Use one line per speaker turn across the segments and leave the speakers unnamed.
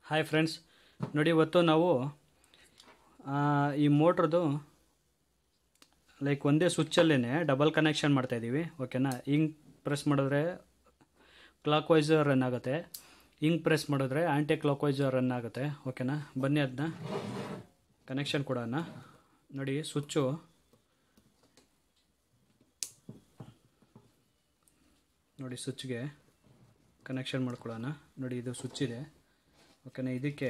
Hi friends, ನೋಡಿ ಇವತ್ತು ನಾವು ಈ ಮೋಟ್ರದ್ದು ಲೈಕ್ ಒಂದೇ ಸ್ವಿಚ್ಚಲ್ಲೇ ಡಬಲ್ ಕನೆಕ್ಷನ್ ಮಾಡ್ತಾಯಿದ್ದೀವಿ. ಓಕೆನಾ. ಹಿಂಗೆ ಪ್ರೆಸ್ ಮಾಡಿದ್ರೆ ಕ್ಲಾಕ್ ವೈಸ್ ರನ್ ಆಗುತ್ತೆ, ಹಿಂಗೆ ಪ್ರೆಸ್ ಮಾಡಿದ್ರೆ ಆಂಟಿ ಕ್ಲಾಕ್ ವೈಸ್ ರನ್ ಆಗುತ್ತೆ. ಓಕೆನಾ. ಬನ್ನಿ ಅದನ್ನ ಕನೆಕ್ಷನ್ ಕೊಡೋಣ. ನೋಡಿ ಸ್ವಿಚ್ಚು ನೋಡಿ ಸ್ವಿಚ್ಗೆ ಕನೆಕ್ಷನ್ ಮಾಡ್ಕೊಳ್ಳೋಣ. ನೋಡಿ ಇದು ಸ್ವಿಚ್ ಇದೆ. ಓಕೆನಾ. ಇದಕ್ಕೆ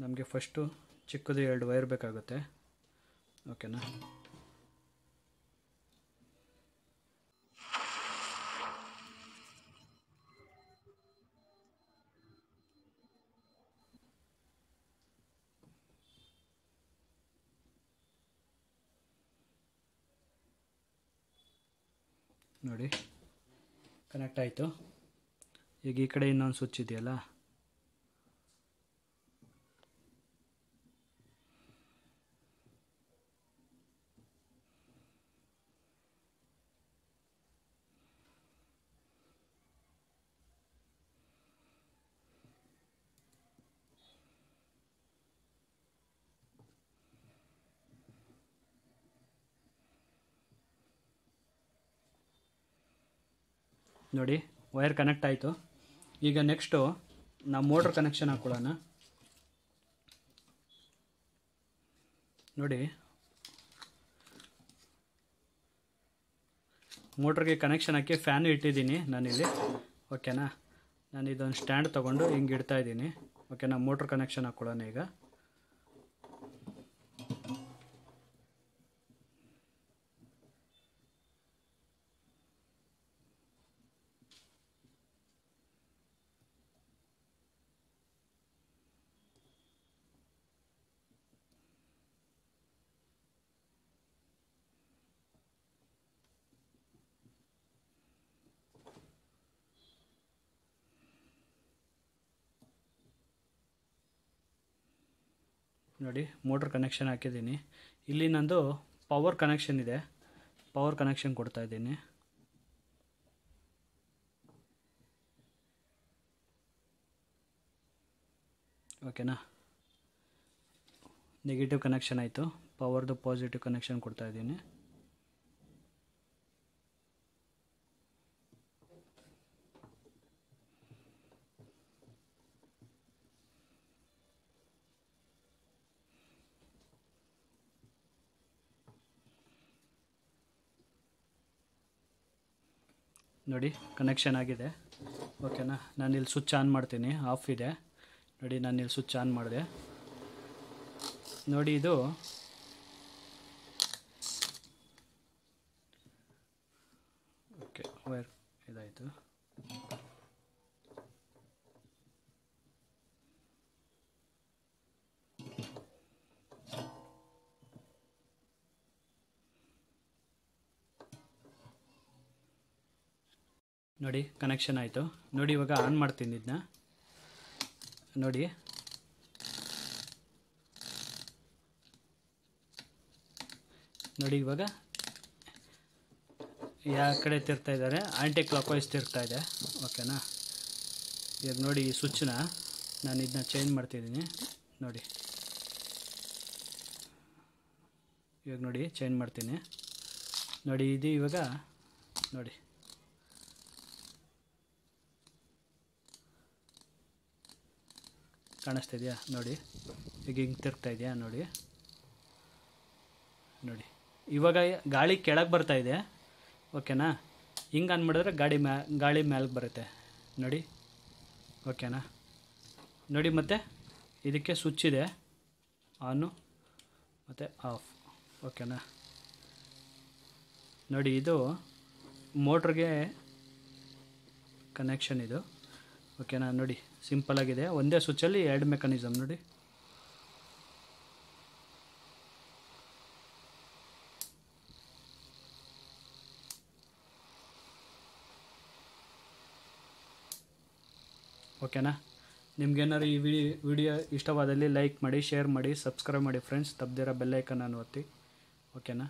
ನಮಗೆ ಫಸ್ಟು ಚಿಕ್ಕದು 2 ವೈರ್ ಬೇಕಾಗುತ್ತೆ. ಓಕೆನಾ. ನೋಡಿ ಕನೆಕ್ಟ್ ಆಯಿತು. ಈಗ ಈ ಕಡೆ ಇನ್ನೊಂದು ಸ್ವಿಚ್ ಇದೆಯಲ್ಲ, ನೋಡಿ ವೈರ್ ಕನೆಕ್ಟ್ ಆಯಿತು. ಈಗ ನೆಕ್ಸ್ಟು ನಾವು ಮೋಟ್ರ್ ಕನೆಕ್ಷನ್ ಹಾಕ್ಕೊಳ್ಳೋಣ. ನೋಡಿ ಮೋಟ್ರಿಗೆ ಕನೆಕ್ಷನ್ ಹಾಕಿ ಫ್ಯಾನು ಇಟ್ಟಿದ್ದೀನಿ ನಾನಿಲ್ಲಿ. ಓಕೆನಾ. ನಾನು ಇದೊಂದು ಸ್ಟ್ಯಾಂಡ್ ತೊಗೊಂಡು ಹಿಂಗೆ ಇಡ್ತಾ ಇದ್ದೀನಿ. ಓಕೆನಾ. ಮೋಟ್ರ್ ಕನೆಕ್ಷನ್ ಹಾಕ್ಕೊಳ್ಳೋಣ ಈಗ. ನೋಡಿ ಮೋಟ್ರ್ ಕನೆಕ್ಷನ್ ಹಾಕಿದ್ದೀನಿ. ಇಲ್ಲಿ ನಂದು ಪವರ್ ಕನೆಕ್ಷನ್ ಇದೆ, ಪವರ್ ಕನೆಕ್ಷನ್ ಕೊಡ್ತಾ ಇದ್ದೀನಿ. ಓಕೆನಾ. ನೆಗೆಟಿವ್ ಕನೆಕ್ಷನ್ ಆಯಿತು, ಪವರ್ದು ಪಾಸಿಟಿವ್ ಕನೆಕ್ಷನ್ ಕೊಡ್ತಾ ಇದ್ದೀನಿ. ನೋಡಿ ಕನೆಕ್ಷನ್ ಆಗಿದೆ. ಓಕೆನಾ. ನಾನಿಲ್ಲಿ ಸ್ವಿಚ್ ಆನ್ ಮಾಡ್ತೀನಿ, ಆಫ್ ಇದೆ. ನೋಡಿ ನಾನಿಲ್ಲಿ ಸ್ವಿಚ್ ಆನ್ ಮಾಡಿದೆ. ನೋಡಿ ಇದು ಓಕೆ ವೈರ್ ಇದಾಯಿತು. ನೋಡಿ ಕನೆಕ್ಷನ್ ಆಯಿತು. ನೋಡಿ ಇವಾಗ ಆನ್ ಮಾಡ್ತೀನಿ ಇದನ್ನ. ನೋಡಿ ನೋಡಿ ಇವಾಗ ಯಾವ ಕಡೆ ತಿರ್ತಾ ಇದ್ದಾರೆ, ಆಂಟಿ ಕ್ಲಾಕ್ ವೈಸ್ ತಿರ್ತಾ ಇದೆ. ಓಕೆನಾ. ಇವಾಗ ನೋಡಿ ಈ ಸ್ವಿಚ್ನ ನಾನು ಇದನ್ನ ಚೇಂಜ್ ಮಾಡ್ತಿದ್ದೀನಿ. ನೋಡಿ ಇವಾಗ ನೋಡಿ ಚೇಂಜ್ ಮಾಡ್ತೀನಿ. ನೋಡಿ ಇದು ಇವಾಗ ನೋಡಿ ಕಾಣಿಸ್ತಾ ಇದೆಯಾ. ನೋಡಿ ಈಗ ಹಿಂಗೆ ತಿರ್ಗ್ತಾ ಇದೆಯಾ. ನೋಡಿ ನೋಡಿ ಇವಾಗ ಗಾಳಿ ಕೆಳಗೆ ಬರ್ತಾ ಇದೆ. ಓಕೆನಾ. ಹಿಂಗೆ ಆನ್ ಮಾಡಿದ್ರೆ ಗಾಳಿ ಮ್ಯಾಲ್ಗೆ ಬರುತ್ತೆ. ನೋಡಿ. ಓಕೆನಾ. ನೋಡಿ ಮತ್ತೆ ಇದಕ್ಕೆ ಸ್ವಿಚ್ ಇದೆ, ಆನು ಮತ್ತು ಆಫ್. ಓಕೆನಾ. ನೋಡಿ ಇದು ಮೋಟ್ರಿಗೆ ಕನೆಕ್ಷನ್ ಇದು. ಓಕೆನಾ. ನೋಡಿ ಸಿಂಪಲಾಗಿದೆ, ಒಂದೇ ಸ್ವಿಚ್ಚಲ್ಲಿ 2 ಮೆಕಾನಿಸಮ್. ನೋಡಿ ಓಕೆನಾ. ನಿಮ್ಗೇನಾದ್ರು ಈ ವಿಡಿಯೋ ಇಷ್ಟವಾದಲ್ಲಿ ಲೈಕ್ ಮಾಡಿ, ಶೇರ್ ಮಾಡಿ, ಸಬ್ಸ್ಕ್ರೈಬ್ ಮಾಡಿ ಫ್ರೆಂಡ್ಸ್. ತಪ್ಪದಿರೋ ಬೆಲ್ ಐಕನ್ ಅನ್ನು ಒತ್ತಿ. ಓಕೆನಾ.